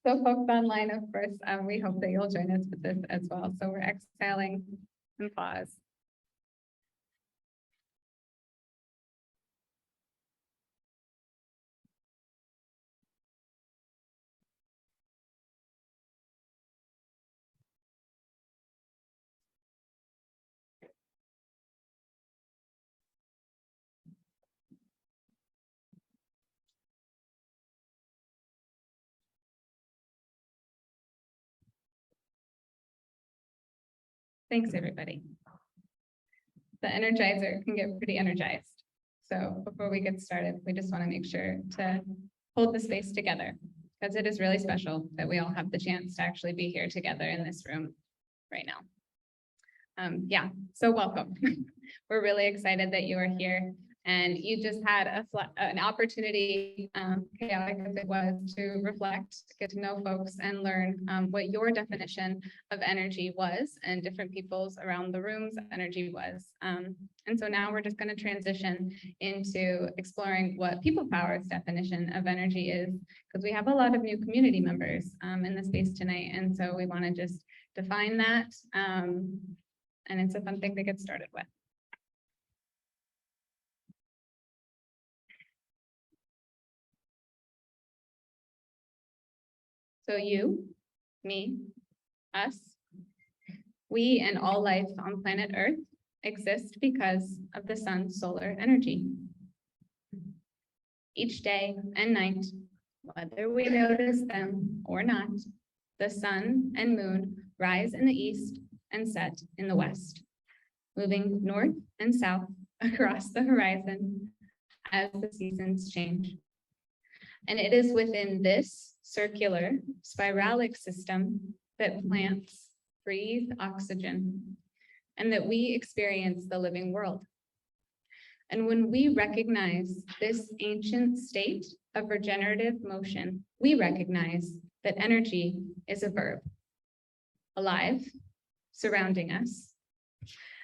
So folks online, of course, we hope that you'll join us with this as well. So we're exhaling and pause. Thanks, everybody. The Energizer can get pretty energized. So before we get started, we just want to make sure to hold the space together because it is really special that we all have the chance to actually be here together in this room right now. Yeah, so welcome. We're really excited that you are here. And you just had an opportunity, chaotic as it was, to reflect, get to know folks, and learn what your definition of energy was, and different people's around the room's energy was. And so now we're just going to transition into exploring what People Power's definition of energy is, because we have a lot of new community members in the space tonight, and so we want to just define that, and it's a fun thing to get started with. So you, me, us, we and all life on planet Earth exist because of the sun's solar energy. Each day and night, whether we notice them or not, the sun and moon rise in the east and set in the west, moving north and south across the horizon as the seasons change. And it is within this circular spiralic system that plants breathe oxygen and that we experience the living world. And when we recognize this ancient state of regenerative motion, we recognize that energy is a verb, alive, surrounding us,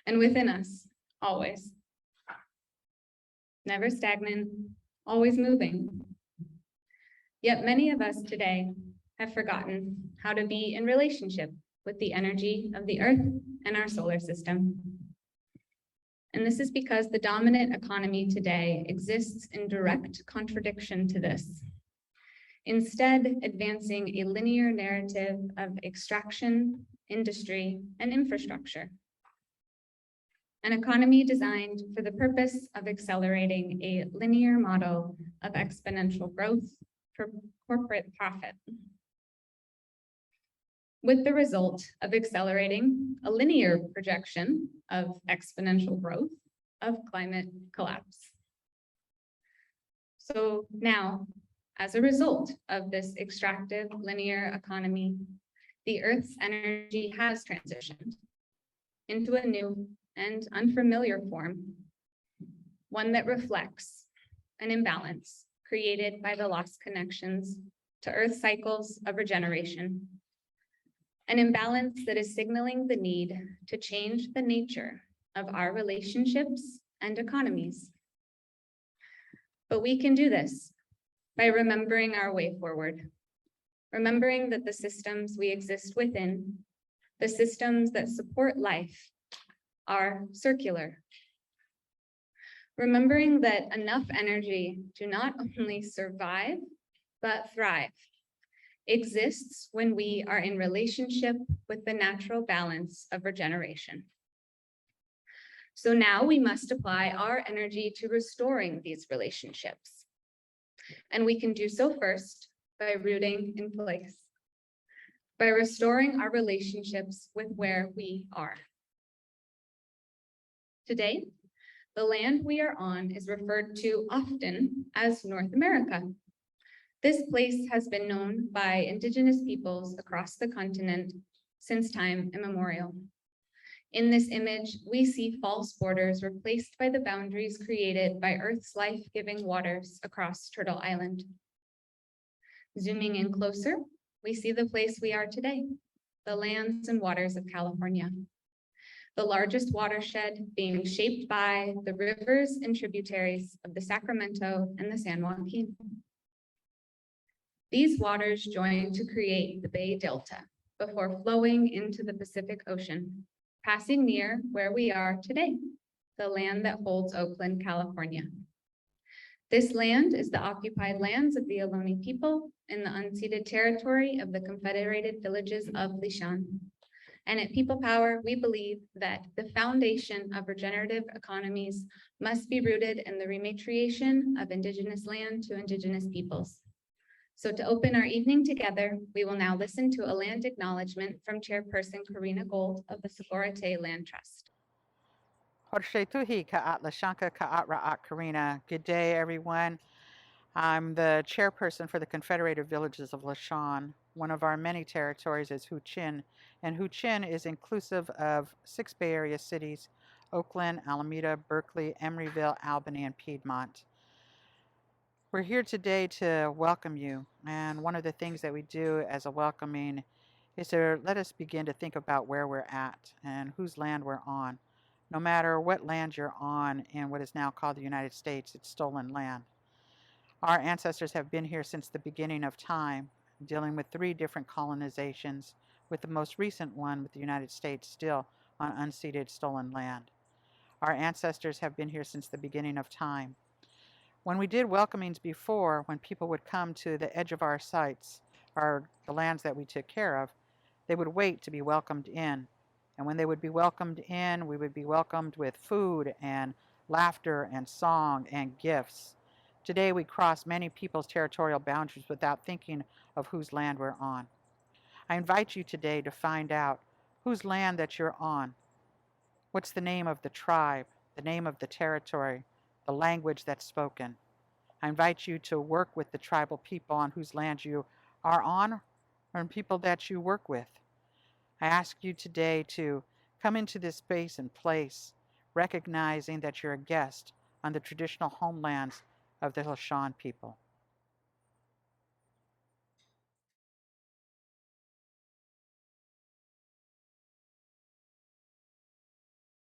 and within us, always. Never stagnant, always moving. Yet many of us today have forgotten how to be in relationship with the energy of the earth and our solar system. And this is because the dominant economy today exists in direct contradiction to this, instead advancing a linear narrative of extraction, industry, and infrastructure. An economy designed for the purpose of accelerating a linear model of exponential growth for corporate profit, with the result of accelerating a linear projection of exponential growth of climate collapse. So now, as a result of this extractive linear economy, the Earth's energy has transitioned into a new and unfamiliar form, one that reflects an imbalance created by the lost connections to Earth cycles of regeneration, an imbalance that is signaling the need to change the nature of our relationships and economies. But we can do this by remembering our way forward, remembering that the systems we exist within, the systems that support life, are circular. Remembering that enough energy to not only survive, but thrive exists when we are in relationship with the natural balance of regeneration. So now we must apply our energy to restoring these relationships. And we can do so first by rooting in place, by restoring our relationships with where we are. Today, the land we are on is referred to often as North America. This place has been known by Indigenous peoples across the continent since time immemorial. In this image, we see false borders replaced by the boundaries created by Earth's life-giving waters across Turtle Island. Zooming in closer, we see the place we are today, the lands and waters of California. The largest watershed being shaped by the rivers and tributaries of the Sacramento and the San Joaquin. These waters join to create the Bay Delta before flowing into the Pacific Ocean, passing near where we are today, the land that holds Oakland, California. This land is the occupied lands of the Ohlone people in the unceded territory of the Confederated Villages of Lisjan. And at People Power, we believe that the foundation of regenerative economies must be rooted in the rematriation of Indigenous land to Indigenous peoples. So to open our evening together, we will now listen to a land acknowledgement from Chairperson Karina Gold of the Cooperative Land Trust. Horshetuhi ka'at lashanka ka'at ra'at Karina. Good day, everyone. I'm the chairperson for the Confederated Villages of Lisjan. One of our many territories is Huichin, and Huichin is inclusive of 6 Bay Area cities: Oakland, Alameda, Berkeley, Emeryville, Albany, and Piedmont. We're here today to welcome you, and one of the things that we do as a welcoming is to let us begin to think about where we're at and whose land we're on. No matter what land you're on in what is now called the United States, it's stolen land. Our ancestors have been here since the beginning of time, dealing with 3 different colonizations, with the most recent one with the United States still on unceded stolen land. Our ancestors have been here since the beginning of time. When we did welcomings before, when people would come to the edge of our sites, or the lands that we took care of, they would wait to be welcomed in. And when they would be welcomed in, we would be welcomed with food and laughter and song and gifts. Today we cross many people's territorial boundaries without thinking of whose land we're on. I invite you today to find out whose land that you're on. What's the name of the tribe, the name of the territory, the language that's spoken? I invite you to work with the tribal people on whose land you are on, or people that you work with. I ask you today to come into this space and place, recognizing that you're a guest on the traditional homelands of the Lisjan people.